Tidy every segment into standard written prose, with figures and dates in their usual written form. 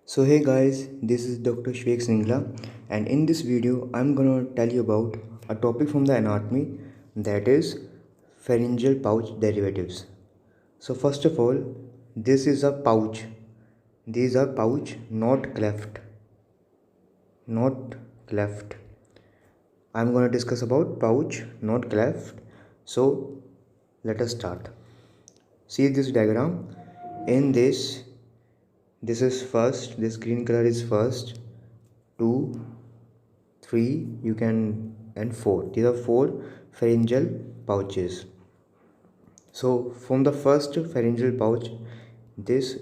So hey guys, this is Dr. Shwek Singla, and in this video I'm gonna tell you about a topic from the anatomy, that is pharyngeal pouch derivatives. So first of all, this is a pouch. These are pouch, not cleft. Not cleft. I'm gonna discuss about pouch, not cleft. So let us start. See this diagram. In this is first, this green color is first, 2, 3, you can, and 4. These are 4 pharyngeal pouches. So from the first pharyngeal pouch, this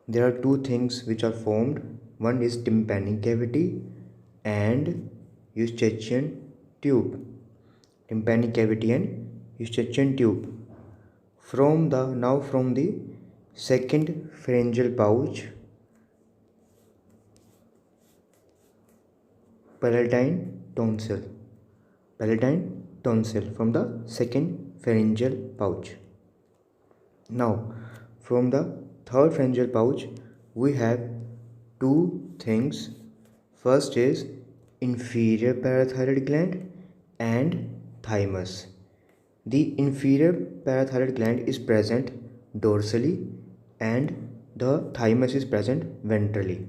there are two things which are formed. One is tympanic cavity and eustachian tube. Tympanic cavity and eustachian tube. From the second pharyngeal pouch, palatine tonsil. Palatine tonsil from the second pharyngeal pouch. Now, from the third pharyngeal pouch, we have two things. First is inferior parathyroid gland and thymus. The inferior parathyroid gland is present dorsally and the thymus is present ventrally.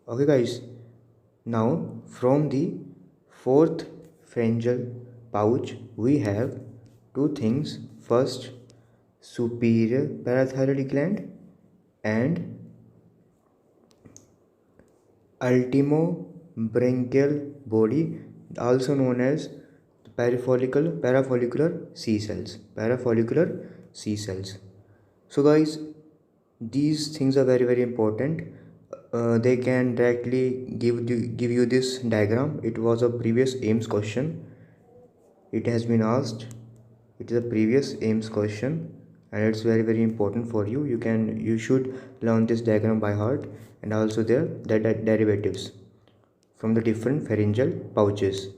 Okay guys, now from the fourth pharyngeal pouch we have two things. First, superior parathyroid gland and ultimobranchial body, also known as parafollicular C cells. Parafollicular C cells. So guys, these things are very important. They can directly give you this diagram. It was a previous AIMS question. It has been asked. It is a previous AIMS question and it's very important for you. You should learn this diagram by heart, and also their derivatives from the different pharyngeal pouches.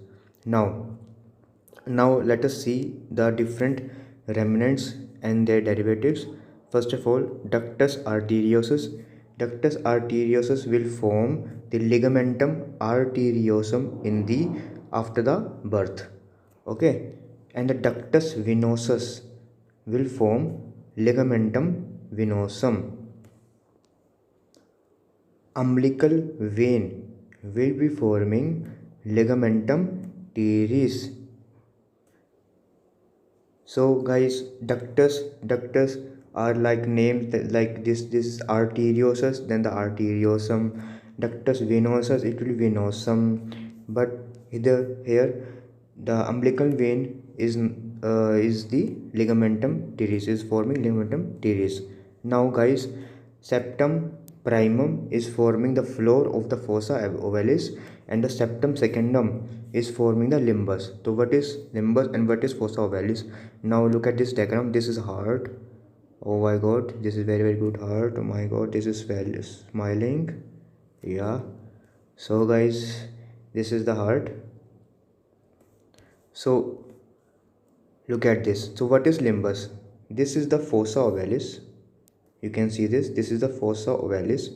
Now let us see the different remnants and their derivatives. First of all, ductus arteriosus. Ductus arteriosus will form the ligamentum arteriosum in the after the birth. Okay, and the ductus venosus will form ligamentum venosum. Umbilical vein will be forming ligamentum teres. So guys, ductus are like names like this is arteriosus, then the arteriosum. Ductus venosus, it will be venosum. But here the umbilical vein is the ligamentum teres, is forming ligamentum teres. Now guys, septum primum is forming the floor of the fossa ovalis, and the septum secundum is forming the limbus. So what is limbus and what is fossa ovalis? Now look at this diagram. This is heart. Oh my god, this is very good heart. Oh my god, this is smiling. Yeah. So guys, this is the heart. So look at this. So what is limbus? This is the fossa ovalis. You can see this is the fossa ovalis,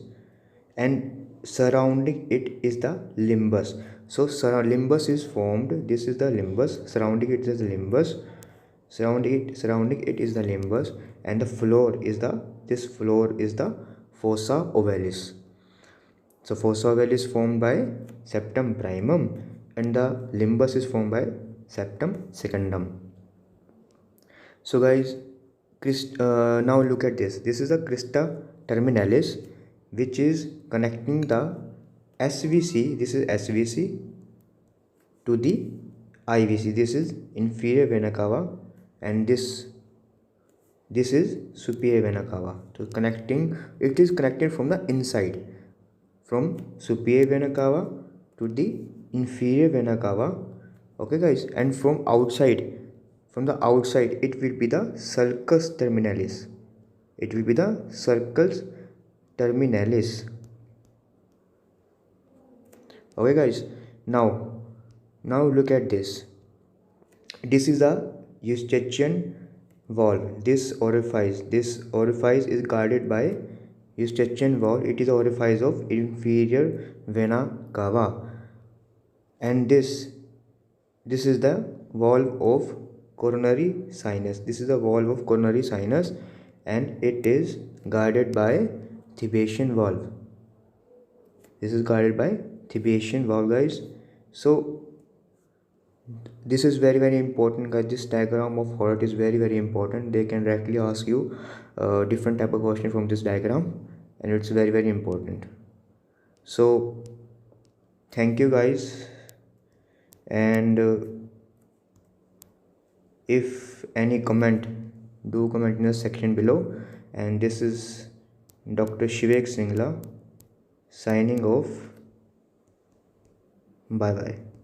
and surrounding it is the limbus. So limbus is formed. This is the limbus. Surrounding it is the limbus. Surrounding it is the limbus, and the floor is the fossa ovalis. So fossa ovalis is formed by septum primum, and the limbus is formed by septum secundum. So guys, now look at this. This is a crista terminalis, which is connecting the SVC. This is SVC to the IVC. This is inferior vena cava, and this is superior vena cava. So it is connected from the inside, from superior vena cava to the inferior vena cava. Okay guys, and from the outside it will be the sulcus terminalis. It will be the sulcus terminalis. Okay guys, now look at this. This is the eustachian valve. This orifice is guarded by Eustachian valve. It is the orifice of inferior vena cava, and this is the valve of coronary sinus. This is the valve of coronary sinus, and it is guarded by Thebetian valve. This is guarded by Thebetian valve, guys. So this is very important, guys. This diagram of heart is very important. They can directly ask you different type of question from this diagram, and it's very important. So thank you, guys. And if any comment, do comment in the section below. And this is Dr. Shivek Singla signing off. Bye bye.